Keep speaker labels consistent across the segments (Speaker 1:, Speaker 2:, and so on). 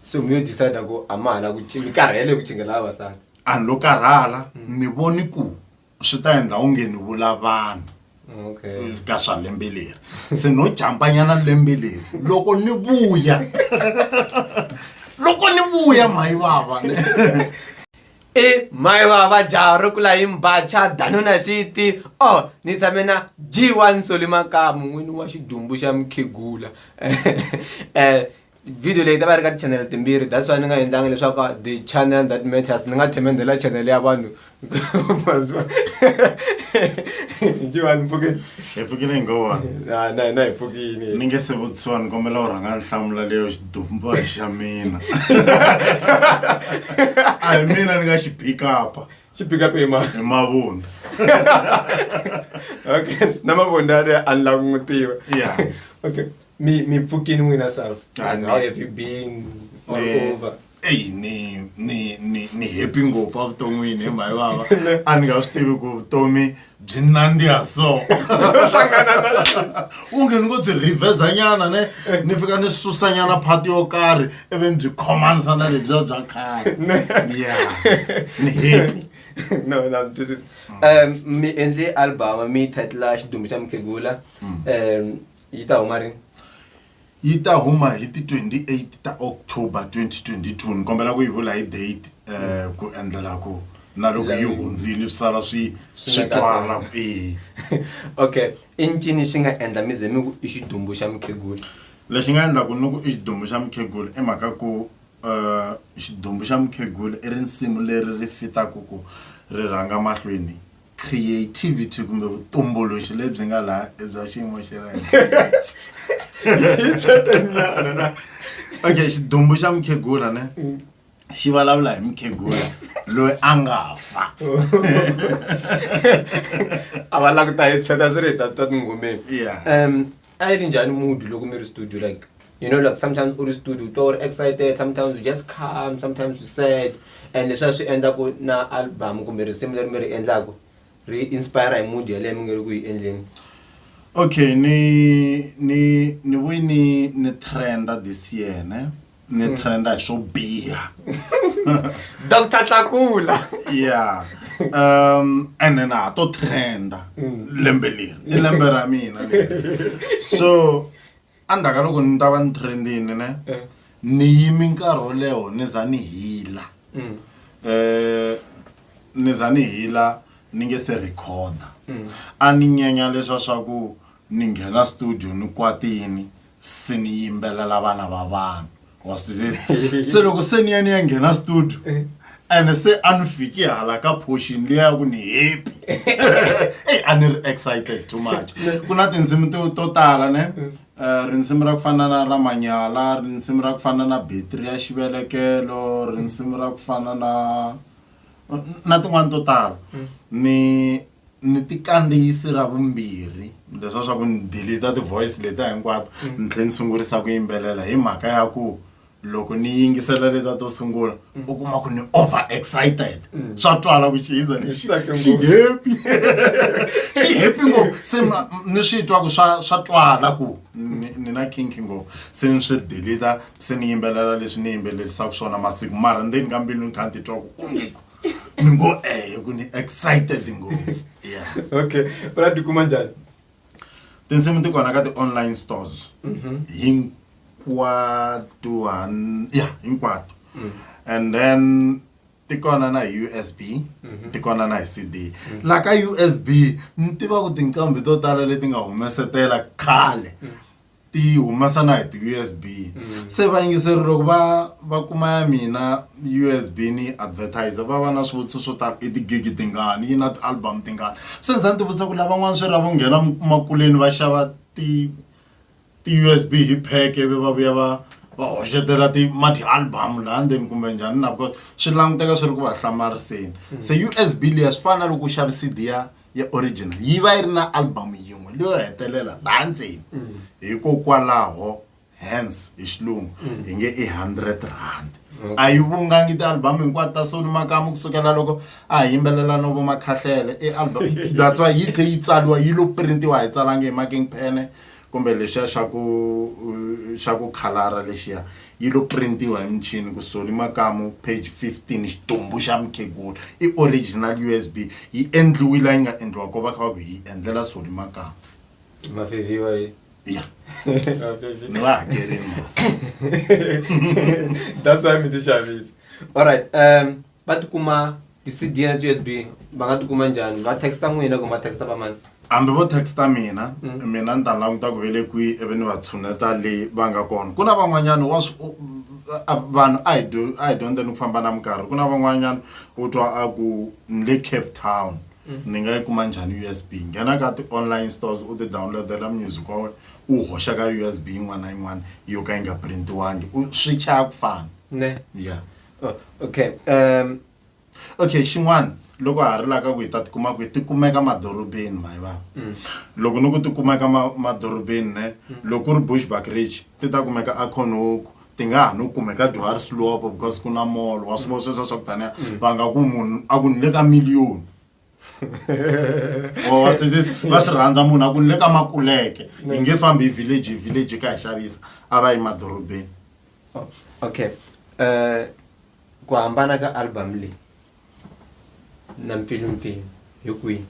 Speaker 1: So me decide go amala ku karhele ku chingela vasati.
Speaker 2: And lo karhala ni voni ku swi ta endla onge ni vula vanhu.
Speaker 1: Okay.
Speaker 2: Ka swa lembe leri. Se no champanyana lembe leri. Loko ni vuya. Loko ni vuya Mhayivava.
Speaker 1: Mhayivava jaro kula imbacha danuna city. Oh, ni tsamena G One Solly Makamu n'wini wa Xidumbu xa Mkhegula. Video leyi ta va ri ka channel timbirhi, that's why ni nga endlanga leswaku the channel that matters ni nga themendela channel ya vanhu. G One mpfukini.
Speaker 2: Hi pfukile ngova.
Speaker 1: Na hi pfukini.
Speaker 2: Ni nge se vutisiwa ni kombela u rhanga nhlamulo leyo Xidumbu xa mina. A mina ni nga xi pick up.
Speaker 1: Xi pick up hi
Speaker 2: mavunda.
Speaker 1: Okay, na mavunda ya anla ku n'wi
Speaker 2: Yeah.
Speaker 1: Okay. Me pfukini n'wina self. And how have you been all over?
Speaker 2: Hey, ni happy ngopfu avuton'wini hi Mhayivava. A ni nga swi tivi ku vutomi byi nandziha so. Unge ni ngo byi reverse nyana ne ni fika ni susa nyana part yo karhi ivi byi khomanisa na lebyi bya khale. Yeah. Ni happy.
Speaker 1: No, this is me endle album me title Xidumbu xa Mkhegula. Yi ta huma rini?
Speaker 2: Yi ta huma hi ti 28 ta October 2022 ni kombela ku yi vula hi date ku endlela ku na loko yi hundzile swi sala swi twala.
Speaker 1: Okay, i ncini xi nga endla mi ze mi ku i Xidumbu xa Mkhegula?
Speaker 2: Lexi nga endla ku ni ku i Xidumbu xa Mkhegula i mhaka ku Xidumbu xa Mkhegula i risimu leri ri fitaku ku ri rhanga mahlweni creativity kumbe vutumbuluxi lebyi nga laha bya xiyimo xa rena. Okay, Xidumbu xa Mkhegula ne xi vulavula hi Mkhegula loyi a nga fa.
Speaker 1: A va lava ku ta hi chata swi ri ta twa tingomeni.
Speaker 2: Yeah.
Speaker 1: A yi ri njhani mood loko mi ri studio, like you know, like sometimes u ri studio u twa excited, sometimes you just calm, sometimes you sad, and leswi swi endla ku na album kumbe risimu leri mi ri endlaku ri inspire hi mood yaleyo mi nga ri ku yi endleni?
Speaker 2: Okay, ni vuyi ni trenda this year ne ni trenda hi swo biha.
Speaker 1: Dr. Tlakula.
Speaker 2: Yeah. And then to trenda lembe leri i lembe ra mina leri. So andaka loko ni ta va ni trendini ne ni yimi nkarhi wo leho ni za ni hila. Ni za ni hila ni nge se recorda. A ni nyenya leswa swa ku ni nghena studio ni kwatini se ni yimbelela vana va vanhu wa sweswi. Se loko se ni ya nghena studio and se a ni fiki hala ka portion liya ku ni happy. Hey, a ni excited too much. Ku na tinsimu to tala ne rinsimu ra ku fana na Ramanyala, rinsimu ra ku fana na Betri ya xivelekelo, rinsimu ra ku fana na tin'wana to tala. Ni ti kandziyisi ra vumbirhi leswa swa ku ni delete ti voice leta hinkwato ni tlhela ni sungurisa ku yimbelela hi mhaka ya ku loko ni yingisela leta to sungula u kuma ku ni over excited swa twala ku xiza lexi xi happy. Xi happy ngopfu se ni swi twa ku swa twala ku ni na kinki ngopfu se ni swi delete se ni yimbelela leswi ni yimbelerisaka swona masiku mara ndzeni ka mbilu ni kha ni titwa ku ungeko ni ngo ku ni excited ngopfu. Yeah.
Speaker 1: Okay, ura tikuma njhani?
Speaker 2: Tinsimu ti kona ka ti online stores hinkwato hinkwato. And then ti kona na USB, ti kona na CD. La ka USB ni tiva ku tinqambi to tala leti nga humesetela khale ti humesa na hi ti USB. Se vayingiseri loko va kuma ya mina USB ni advertiser va va na swivutiso swo tala i ti-gig tingani yi na ti-album tingani. Se ndzi ti vutisa ku lavan'wana swi ra vo nghena makuleni va xava ti USB hi pheke va vuya va hoxetela ti-album laha ndzeni kumbe njhani na because swi languteka swi ri ku va hlamariseni. Se USB liya swi fana na loko u xava CD ya original yi va yi ri na album yin'we leyo hetelela laha ndzeni. Hikokwalaho hence hi xilungu hi nge i 100 rand. A yi vungangi ti-album hinkwato ta Solly Makamu kusukela loko a hi yimbelela no vo makhahlele album. That's why yi tlhe yi tsariwa yi lo printiwa hi tsalangi hi marking pen kumbe lexiya xa ku khalara lexiya yi lo printiwa hi mchini ku Solly Makamu page 15 Xidumbu xa Mkhegula i original USB yi endliwile yi nga endliwa ko va kha va ku yi endlela Solly Makamu
Speaker 1: mafeviwa yi
Speaker 2: yeah ni va hakerini
Speaker 1: that's why mi ti xavisa alright va tikuma ti-CD na ti-USB va nga tikuma njhani va texta n'wina kumbe va texta va mani
Speaker 2: hambi vo texta mina mina ni ta languta ku vele kwihi ivi ni va tshuneta le va nga kona ku na van'wanyana vanhu a hi dyondzeni ku famba na minkarhi ku na van'wanyana u twa a ku ni le Cape Town ni nga yi kuma njhani USB nghena ka ti-online stores u ti downloadela music wa wena u hoxa ka USB yin'wana na yin'wana yo ka yi nga printiwangi u swi chaya ku fana
Speaker 1: ne
Speaker 2: yeah
Speaker 1: okay
Speaker 2: okay xin'wana loko ha ri la ka ku hi ta tikuma ku hi tikumeka madorobeni Mhayivava loko ni ku tikumeka madorobeni ne loko ku ri Bushbuckridge ti ta kumeka a Khonoko ti nga ha no kumeka Dwarsloop because ku na mall wa swi vona sweswo swa ku taniya va nga ku munhu a ku ni le ka miliyoni wa swi rhandza munhu a ku ni le ka Makuleke hi nge fambi hi village ka hi xavisa a va yi madorobeni
Speaker 1: okay ku hambana ka album leyi na mpfilumpfilu hi kwihi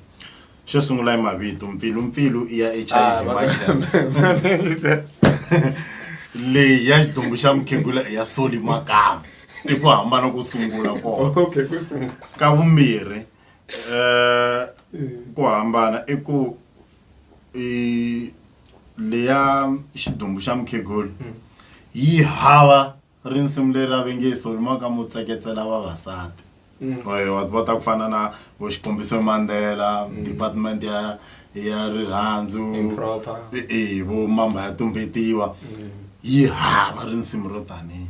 Speaker 2: xo sungula hi mavito mpfilumpfilu i ya HIV leyi ya Xidumbu xa Mkhegula i ya Solly Makamu i ku hambana ku sungula kona
Speaker 1: okay ku sungula
Speaker 2: ka vumbirhi ku hambana i ku leya Xidumbu xa Mkhegula yi hava rinsimu leri a venge Solly Makamu tseketsela vavasati wa ta ku fana na vo xikombiso Mandela department ya rirhandzu vo mamba ya tumbetiwa yi hava rinsimu ro tanihi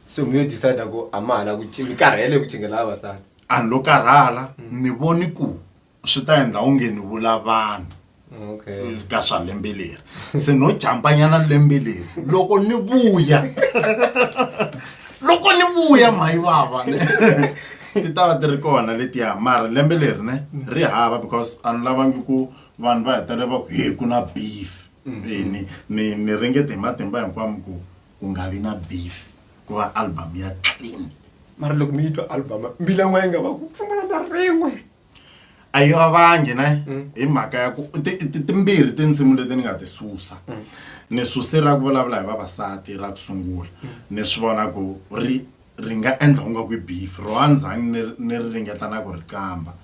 Speaker 1: so mi yo decide ku amala ku karhele ku cingela vavasati
Speaker 2: a ni lo karhala ni voni ku swi ta endla onge ni vula vanhu
Speaker 1: okay
Speaker 2: ka swa lembe leri se no jampanyana lembe leri loko ni vuya Mhayivava ti ta va ti ri kona letiya mara lembe leri ne ri hava because a ni lavangi ku vanhu va hetelela va ku he ku na beef ni ringete hi matimba hinkwamo ku nga vi na beef ku va album ya clean
Speaker 1: mara loko mi yi twa album mbila n'we yi nga va ku pfumala na rin'we
Speaker 2: a yi vavangi ne hi mhaka ya ku timbirhi tinsimu leti ni nga ti susa ni suse ra ku vulavula hi vavasati ra ku sungula ni swi vona ku ri nga endla u nga ku beef ro andzhani ni ri ringeta na ku ri kamba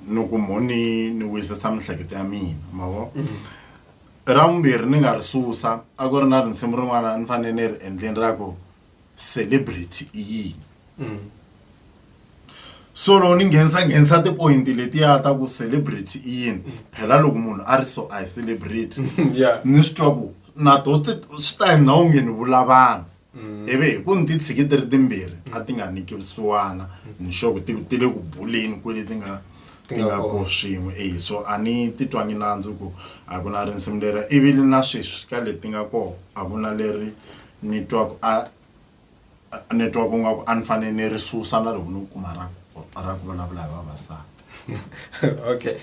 Speaker 2: ni ku moni ni wisisa mihleketo ya mina ma vo ra vumbirhi ni nga ri susa a ku ri na rinsimu rin'wana ni fanele ni ri endleni ra ku celebrity i yini so lo ni nghenisa tipointi letiya ta ku celebrity i yini phela loko munhu a ri so a hi celebrity ni swi twa ku na to swi ta endla onge ni vula vanhu ivi ku ni ti tshiki ti ri timbirhi a ti nga nikisiwana ni sure ku ti le ku buleni kwele ti nga ko swin'we so a ni titwangi nandzu ku a ku na rinsimu leri ivi na sweswi ka leti nga kona a ku na leri ni twa ku nga ku a ni fanele ni ri susa na loko ni kuma ra ku vulavula hi vavasati
Speaker 1: okay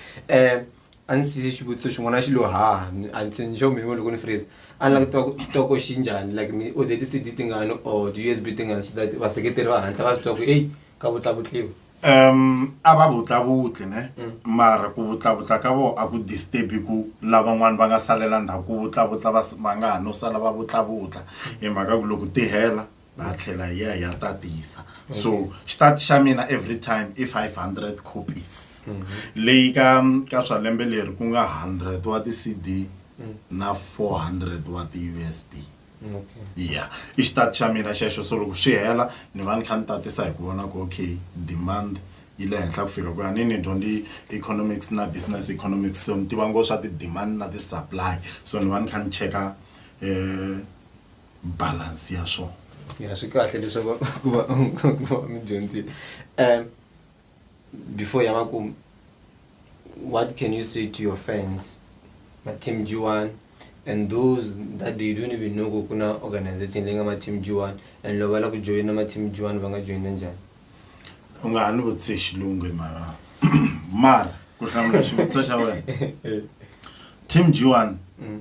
Speaker 1: a ni siye xivutiso xin'wana xi lo haha until nxo mi loko ni freeze a ni lava ku twa ku xitoko xi njhani like mi o de ti-CD tingani or ti-USB tingani so that vaseketeri va hatla va swi twa ku eyi ka vutlavutliwa
Speaker 2: a va vutlавutli ne mara ku vutlавutla ka vo a ku disturb ku lavan'wana va nga salela ndzhaku ku vutlавutla va nga ha no sala va vutlавutla hi mhaka ku loko ti hela va tlhela ya tatisa so start xa mina every time i 500 copies leyi ka swa lembe leri ku nga 100 wa ti-CD na 400 wa ti-USB yeah i start xa mina xexo so loko swi hela ni va ni kha ni tatisa hi ku vona ku okay demand yi le henhla ku fika ku ya ni dyondzi economics na business economics so ni tiva ngo swa ti-demand na ti-supply so ni va ni kha ni cheka balance ya swona
Speaker 1: ya swi kahle leswaku ku va mi dyondzile before ya makumu what can you say to your fans na team G One and those that they don't even know ku na organization leyi nga ma team G One and loko va la ku joina ma team G One va nga joina njhani
Speaker 2: u nga ha ni vutise xilungu mara ku hlamula xivutiso xa wena team G One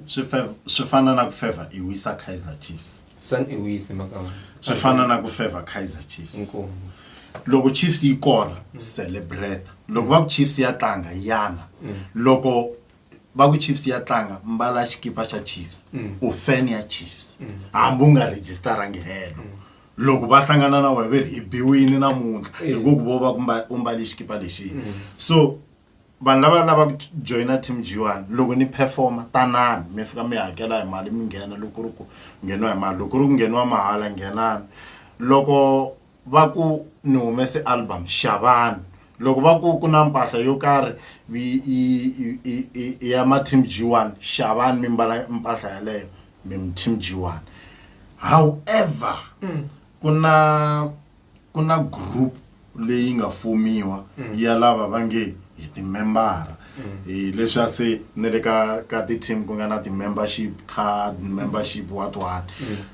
Speaker 2: swi fana na ku favor iwisa Kaizer Chiefs
Speaker 1: Sun iwise Makamu
Speaker 2: swi fana na ku favor Kaizer Chiefs loko Chiefs yi kora celebrate loko va ku Chiefs ya tlanga yana loko va ku Chiefs ya tlanga mbala xikipa xa Chiefs u fan ya Chiefs hambi u nga registerangi helo loko va hlangana na wehe hi biwini namuntlha hikuva vo va ku mbali xikipa lexi so vanhu lava ku joina team G1 loko ni performa tanani mi fika mi hakela hi mali mi nghena loko ri ku ngheniwa hi mali loko ri ku ngheniwa mahala nghenani loko va ku ni humese album xavani loko va ku na mpahla yo karhi ya ma team G1 xavani mi mbala mpahla yaleyo mi team G1 however kuna group leyi nga fumiwa ya lava va nge hi ti-membera leswi se ni le ka ti-team ku nga na ti-membership card membership what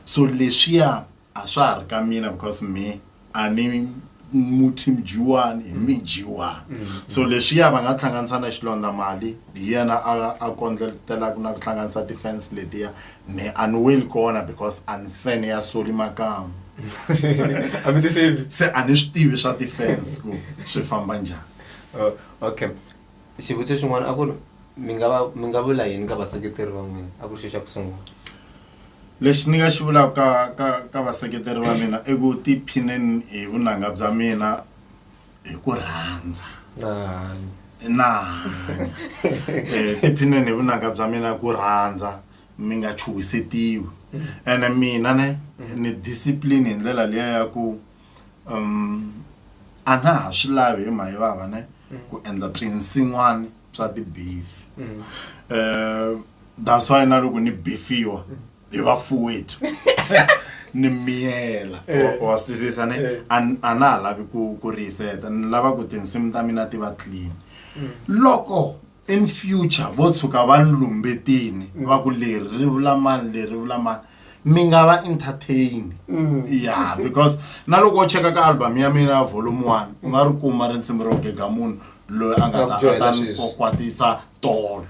Speaker 2: so leswiya a swa ha ri ka mina because me a ni mu team G1 hi mi G1 so leswiya va nga hlanganisa na xilondza mali hi yena a kondletela na ku hlanganisa ti-fans letiya me a ni weli kona because I'm fan ya Solly Makamu se a ni swi tivi swa ti-fans ku swi famba njhani.
Speaker 1: Okay xivutiso xin'wana a ku mi nga vula yini ka vaseketeri va n'wina a ku ri xo xa ku sungula
Speaker 2: lexi ni nga xi vulaka ka vaseketeri va mina i ku tiphineni hi vunanga bya mina hi ku rhandza tiphineni hi vunanga bya mina ku rhandza mi nga chuhisetiwi ene mina ni discipline hi ndlela liya ya ku a na ha swi lavi hi Mhayivava ku endla swin'wana swa ti-beef that's why na loko ni beefiwa hi vafuwethu ni miyela wa swisisa a na ha lavi ku riseta ni lava ku tinsimu ta mina ti va clean loko in future vo tshuka va ni lumbetini va ku leri ri vula mani mi nga va entertain yeah because na loko u cheka ka album ya mina volume 1 u nga ri kuma risimu ro gega munhu loyi a nga ta kwatisa tolo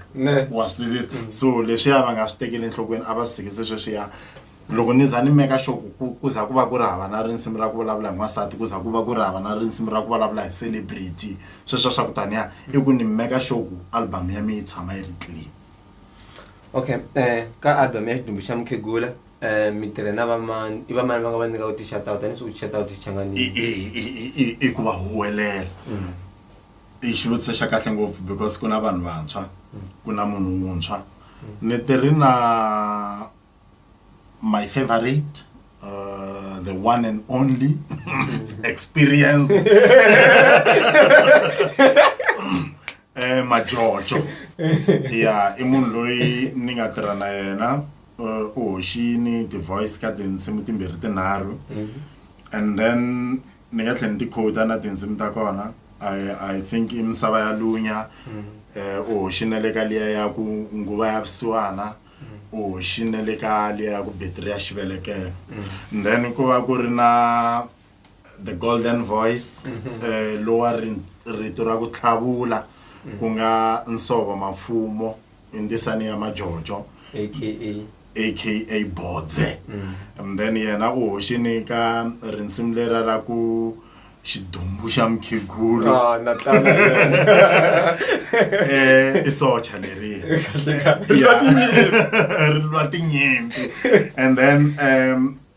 Speaker 2: wa swisisa so leswiya va nga swi tekeli enhlokweni a va swi sikise sweswiya loko ni za ni meka sure ku za ku va ku ri hava na risimu ra ku vulavula hi n'wansati ku za ku va ku ri hava na risimu ra ku vulavula hi celebrity sweswo swa ku taniya i ku ni meka sure ku album ya mina yi tshama yi ri clean.
Speaker 1: Okay ka album ya Xidumbu xa Mkhegula mi tirhe na vamani i vamani va nga va nyika ku ti-shout out tanihi ku shout out tichangani
Speaker 2: i ku va huwelela i xivutiso xa kahle ngopfu because ku na vanhu vantshwa ku na munhu wuntshwa ni tirhi na my favorite the one and only experienced Majojo yeah i munhu loyi ni nga tirha na yena u hoxini ti-voice ka tinsimu timbirhi tinharhu and then ni nga tlhela ni ti-coda na tinsimu ta kona I think i misava ya lunya u hoxine le ka liya ya ku nguva ya vusiwana u hoxine le ka liya ya ku betri ya xivelekelo and then ku va ku ri na the golden voice lowa rito ra ku tlhavula ku nga Nsova Mafumo indisani ya Majojo aka Bodze and then yena u hoxini ka risimu lera ra ku Xidumbu xa Mkhegula i socha leri rilwa tinyimpi and then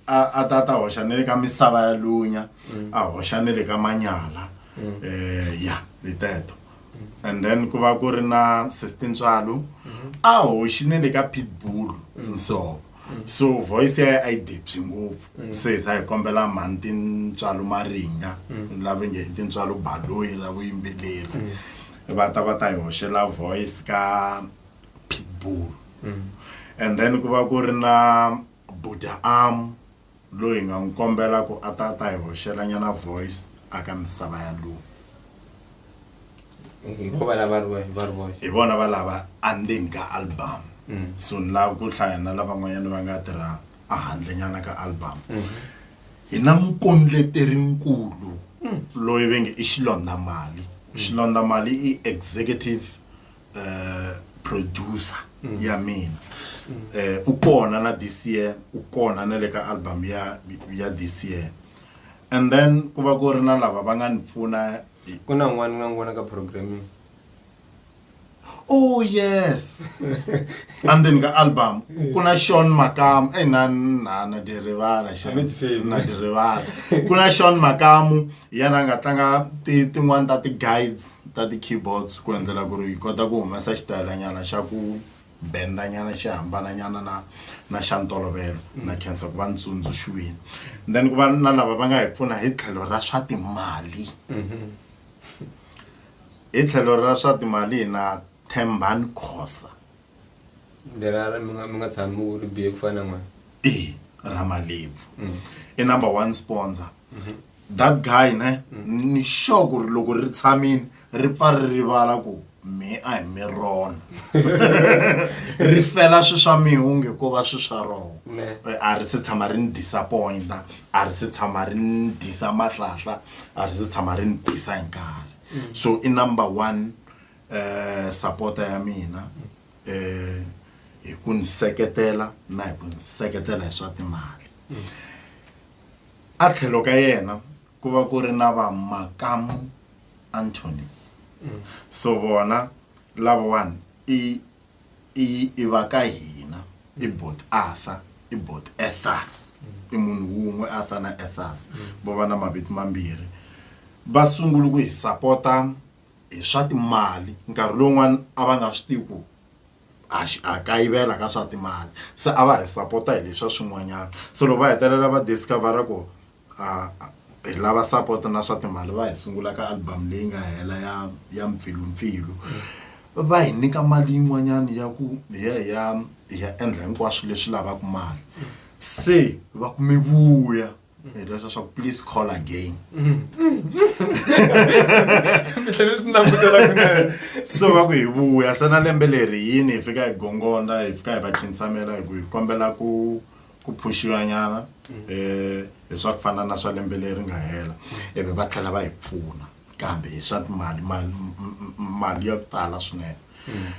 Speaker 2: a tata hoxa ne le ka misava ya lunya a hoxa ne le ka manyala ya liteto and then ku va ku ri na Sister Ntswalo a hoxine le ka Pitbull Nsova so voice ya I dipsi ngopfu se sa ikombela mani Tintswalo Maringa lava nge Tintswalo Baloyi ra vuyimbeleri va ta yi hoxela voice ka Pitbull and then ku va ku ri na Buddha loyi nga nkombela ku a ta yi hoxela nyana voice aka misava ya lu i vona va lava andeni ka album so ni lava ku hlaya na lavan'wanyana va nga tirha a handle nyana ka album hi na mukondleteri nkulu loyi ve nge i Xilondamali i executive producer ya mina ukona na this year ukona na le ka album ya this year and then kuba ku ri na lava va nga ni pfuna
Speaker 1: kuna n'wana ka programming.
Speaker 2: Oh yes. And then ka album kuna Sean Makamu na derivala na derivala kuna Sean Makamu yana nga tlanga tin'wana ta ti guides ta ti keyboards ku endlela ku ri yi kota ku humesa xitayila nyana xa ku benda nyana xi hambana nyana na xa ntolovelo na khensa ku va ntsundzuxiwini then ku va na lava va nga hi pfuna hi tlhelo ra swa timali hi tlhelo ra swa timali na Thembani Khosa
Speaker 1: Lerara mi nga tshami u ri bihe ku fana na
Speaker 2: Ramalevu i number 1 sponsor that guy ni sure ku ri loko ri tshamini ri pfa ri rivala ku me a hi mi rona ri fela swi swa mihungu ko va swi swa rona a ri se tshama ri ni disappointa a ri se tshama ri ni disa mahlahla a ri se tshama ri ni bisa hi nkarhi so i number 1 supporter ya mina hi ku ni seketela na hi ku ni seketela hi swa timali a tlhelo ka yena ku va ku ri na va Makamu Anthony's so bona lava one i va ka hina i both Arthur i both Ethas i munhu wun'we Arthur na Ethas bo va na mavito mambirhi va sungula ku hi supporta hi swa timali nkarhi lowun'wana a va nga swi tivi ku a kayivela ka swa timali se a va hi supporta hi leswa swin'wanyana so loko va hetelela va discovera ku hi lava support na swa timali va hi sungula ka album leyi nga hela ya mpfilumpfilu va hi nyika mali yin'wanyana ya ku ya endla hinkwaswo leswi lavaka mali se va ku mi vuya leswa swa please call again so va ku hi vuya se na lembe leri yini hi fika hi gongonda hi fika hi va khinsamela hi ku hi kombela ku phushiwa nyana hi swa ku fana na swa lembe leri nga hela ivi va tlhela va hi pfuna kambe hi swa mali yo tala swinene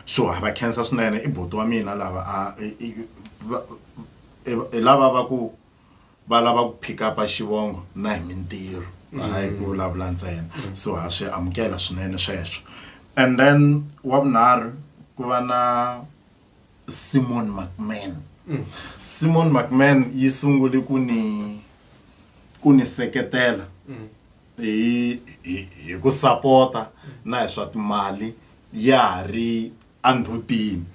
Speaker 2: so ha va khensa swinene i boto wa mina lava lava va ku va lava ku pick up xivongo na hi mintirho hayi ku vulavula ntsena so ha swi amukela swinene sweswo and then wa vunharhu ku va na Simon McMahon yi sungule ku ni seketela hi ku supporta na hi swa timali ya ri andhutini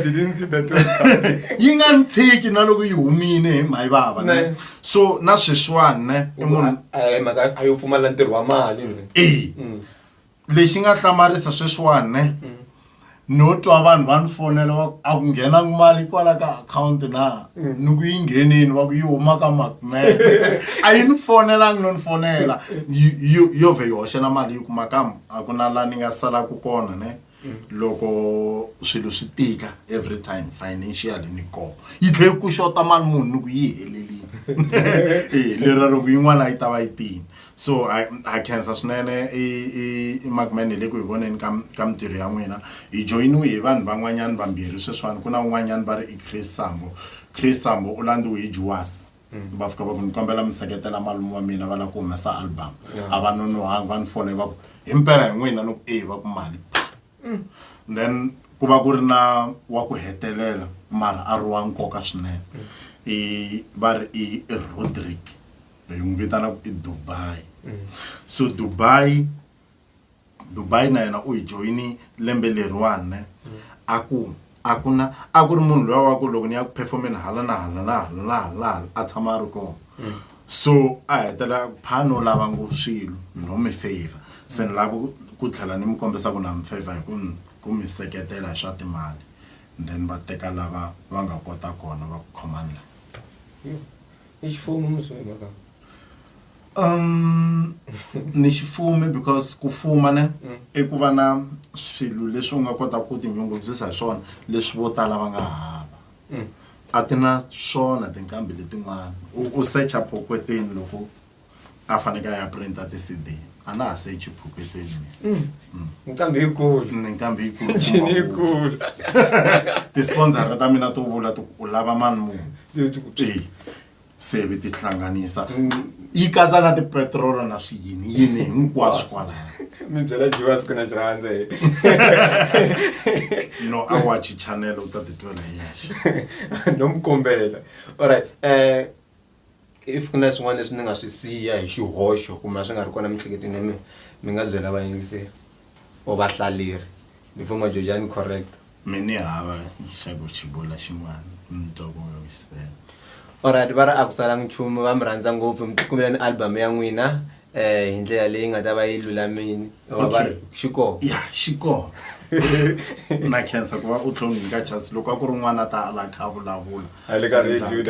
Speaker 1: didn't see that one
Speaker 2: yi nga ni tshiki na loko yi humile hi Mhayivava ne so na sweswiwani ne i munhu
Speaker 1: maka ayo pfumala ntirho wa mali
Speaker 2: lexi nga hlamarisa sweswiwani ne no twa vanhu va ni fonela a ku nghena mali kwala ka account na ni ku yi nghenini va ku yi huma ka McMahon a yi ni fonelangi no ni fonela yo ve yi hoxela mali yi kuma kama a ku na la ni nga sala ku kona ne loko swilo swi tika every time financially ni ko yi tlhe ku xota mali munhu ni ku yi helelini lera loko yin'wana yi ta va yi tini so I khensa swinene i McMahon le ku hi voneni ka mintirho ya n'wina hi joyiniwe hi vanhu van'wanyana vambirhi sweswiwani ku na un'wanyana va ri i Chris Sambo u landziwe hi Juwas va fika va ku ni kombela mi seketela malume wa mina va la ku humesa album a va nonohangi va ni fone va ku hi mpela hi n'wina no ku va ku mali then ku va ku ri na wa ku hetelela mara a ri wa nkoka swinene va ri i Roderick hi n'wi vitana i Dubai so Dubai na yena u hi joyini lembe leriwani ne a ku ri munhu loyi wa ku loko ni ya ku performeni hala a tshama a ri kona so a hetela phano lava ngo swilo no mi favor se ni lava ku tlhela ni mi kombisa ku na mi favor hi ku mi seketela hi swa timali then va teka lava va nga kota kona va ku khomana
Speaker 1: i xifumo muswimi maka
Speaker 2: ni xifume because ku fuma ne i ku va na swilo leswi u nga kota ku tinyungubyisa hi swona leswi vo tala va nga hava a ti na swona tinkambi letin'wana u searcha pokweteni loko a faneke a ya printa ti-CD ana ha sechi phuphetweni
Speaker 1: nkambi yikulu
Speaker 2: ni nkambi yikulu
Speaker 1: njini yikulu
Speaker 2: ti-sponsor ta mina to vula u lava mani munhu se vi ti hlanganisa yi katsa na tipetrolo na swiyini yini hinkwaswo kwalaya
Speaker 1: mi byela jiwa siku na xirhandza
Speaker 2: no a watch channel u ta titwela hi yexe
Speaker 1: no mi kombela alright if ku na swin'wana leswi ni nga swi siya hi xihoxo kumbe swi nga ri kona miehleketweni mi nga byela vayingiseri or vahlaleri before majojani correct
Speaker 2: mini hava xa ku xivula xin'wana mi twa ku wisela
Speaker 1: alright va ri a ku salangi nchumu va mi rhandza ngopfu mi tikumelani album ya n'wina hi ndlela leyi nga ta va yi lulamini xikolo
Speaker 2: ya xikolo na khensa ku va u tlhongi ka chance loko a ku ri n'wana ta ala kha vulavula
Speaker 1: le ka radio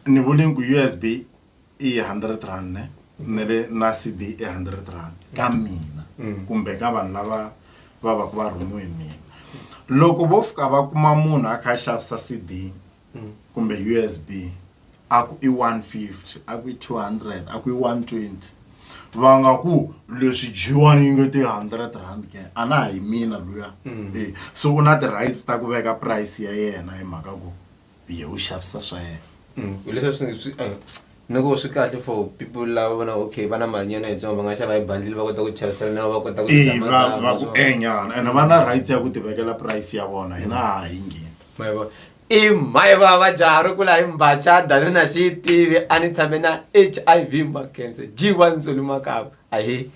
Speaker 2: ni vuli ku USB i 100 rand ne na CD i 100 rand ka mina kumbe ka vanhu lava va ku va rhumiwe hi mina loko vo fika va kuma munhu a kha xavisa CD kumbe USB aku i 150 aku i 200 aku i 120 va nga ku leswi G1 yi nga ti 100 rand ke ana hi mina luya so una ti rights ta ku veka price ya yena hi mhaka ku ye u xavisa swa yena
Speaker 1: leswi swi noko swi kahle for people lava vona okay vana manyana yitsongo va nga xava hi bundle va kota ku chavisela na va kota ku
Speaker 2: tshama va ku enyana and va na rights ya ku ti vekela price ya vona hina ha yi ngeni
Speaker 1: mayivava i Mhayivava jaha ri kula hi mbachada no na xi tivi a ni tshame na HIV makhense G One Solly Makamu ahe